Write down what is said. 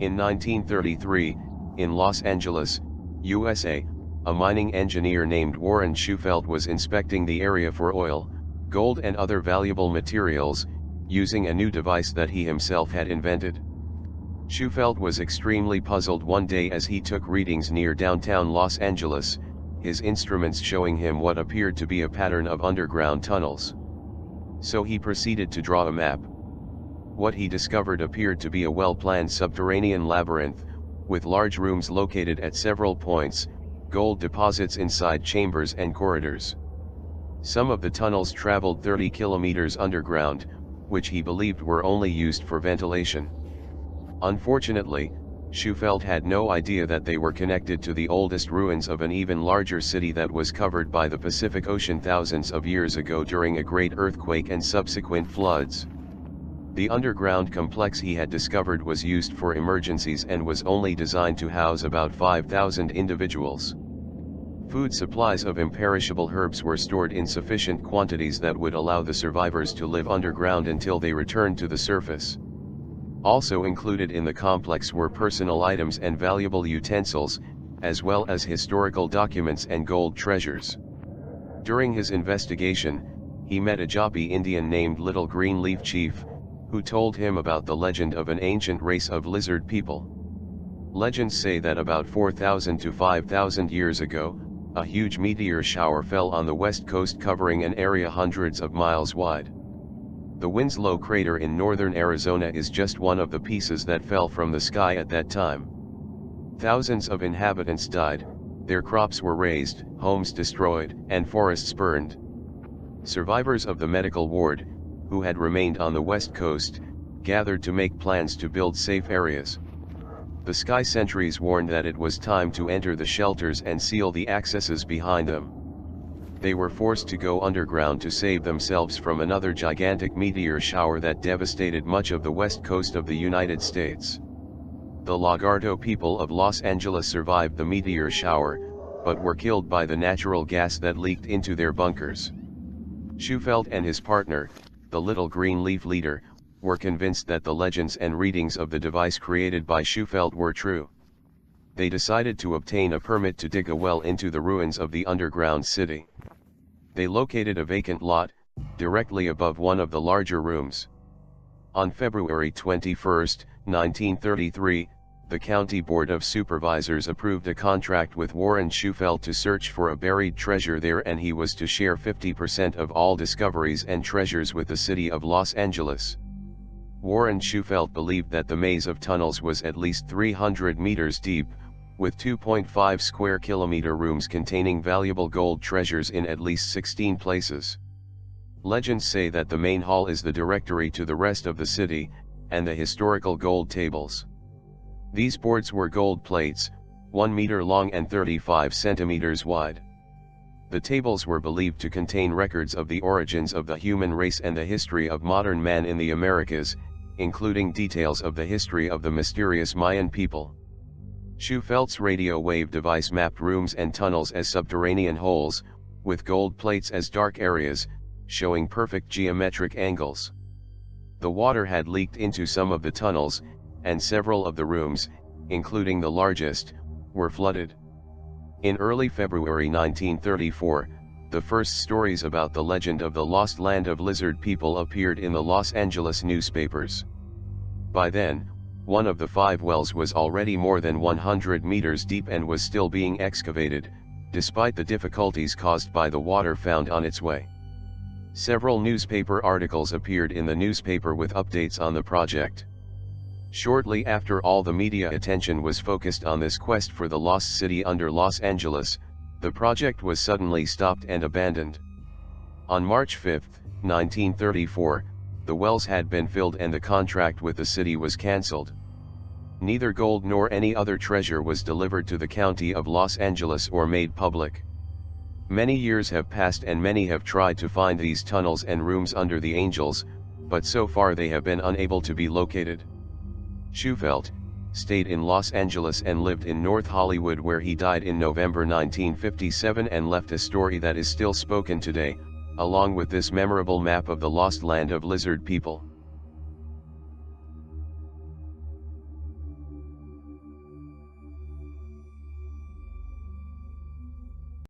In 1933, in Los Angeles, USA, a mining engineer named Warren Shufelt was inspecting the area for oil, gold and other valuable materials, using a new device that he himself had invented. Shufelt was extremely puzzled one day as he took readings near downtown Los Angeles, his instruments showing him what appeared to be a pattern of underground tunnels. So he proceeded to draw a map. What he discovered appeared to be a well-planned subterranean labyrinth, with large rooms located at several points, gold deposits inside chambers and corridors. Some of the tunnels traveled 30 kilometers underground, which he believed were only used for ventilation. Unfortunately, Shufelt had no idea that they were connected to the oldest ruins of an even larger city that was covered by the Pacific Ocean thousands of years ago during a great earthquake and subsequent floods. The underground complex he had discovered was used for emergencies and was only designed to house about 5,000 individuals. Food supplies of imperishable herbs were stored in sufficient quantities that would allow the survivors to live underground until they returned to the surface. Also included in the complex were personal items and valuable utensils, as well as historical documents and gold treasures. During his investigation, he met a Joppy Indian named Little Green Leaf Chief, who told him about the legend of an ancient race of lizard people. Legends say that about 4,000 to 5,000 years ago, a huge meteor shower fell on the west coast covering an area hundreds of miles wide. The Winslow crater in northern Arizona is just one of the pieces that fell from the sky at that time. Thousands of inhabitants died, their crops were razed, homes destroyed, and forests burned. Survivors of the medical ward, who had remained on the west coast, gathered to make plans to build safe areas. The sky sentries warned that it was time to enter the shelters and seal the accesses behind them. They were forced to go underground to save themselves from another gigantic meteor shower that devastated much of the west coast of the United States. The Lagarto people of Los Angeles survived the meteor shower, but were killed by the natural gas that leaked into their bunkers. Shufelt and his partner, the Little Green Leaf leader, were convinced that the legends and readings of the device created by Shufelt were true. They decided to obtain a permit to dig a well into the ruins of the underground city. They located a vacant lot, directly above one of the larger rooms. On February 21, 1933, the County Board of Supervisors approved a contract with Warren Shufelt to search for a buried treasure there, and he was to share 50% of all discoveries and treasures with the city of Los Angeles. Warren Shufelt believed that the maze of tunnels was at least 300 meters deep, with 2.5 square kilometer rooms containing valuable gold treasures in at least 16 places. Legends say that the main hall is the directory to the rest of the city, and the historical gold tables. These boards were gold plates, 1 meter long and 35 centimeters wide. The tables were believed to contain records of the origins of the human race and the history of modern man in the Americas, including details of the history of the mysterious Mayan people. Shufelt's radio wave device mapped rooms and tunnels as subterranean holes, with gold plates as dark areas, showing perfect geometric angles. The water had leaked into some of the tunnels, and several of the rooms, including the largest, were flooded. In early February 1934, the first stories about the legend of the lost land of lizard people appeared in the Los Angeles newspapers. By then, one of the 5 wells was already more than 100 meters deep and was still being excavated, despite the difficulties caused by the water found on its way. Several newspaper articles appeared in the newspaper with updates on the project. Shortly after all the media attention was focused on this quest for the lost city under Los Angeles, the project was suddenly stopped and abandoned. On March 5, 1934, the wells had been filled and the contract with the city was cancelled. Neither gold nor any other treasure was delivered to the county of Los Angeles or made public. Many years have passed and many have tried to find these tunnels and rooms under the Angels, but so far they have been unable to be located. Shufelt stayed in Los Angeles and lived in North Hollywood, where he died in November 1957, and left a story that is still spoken today, along with this memorable map of the lost land of lizard people.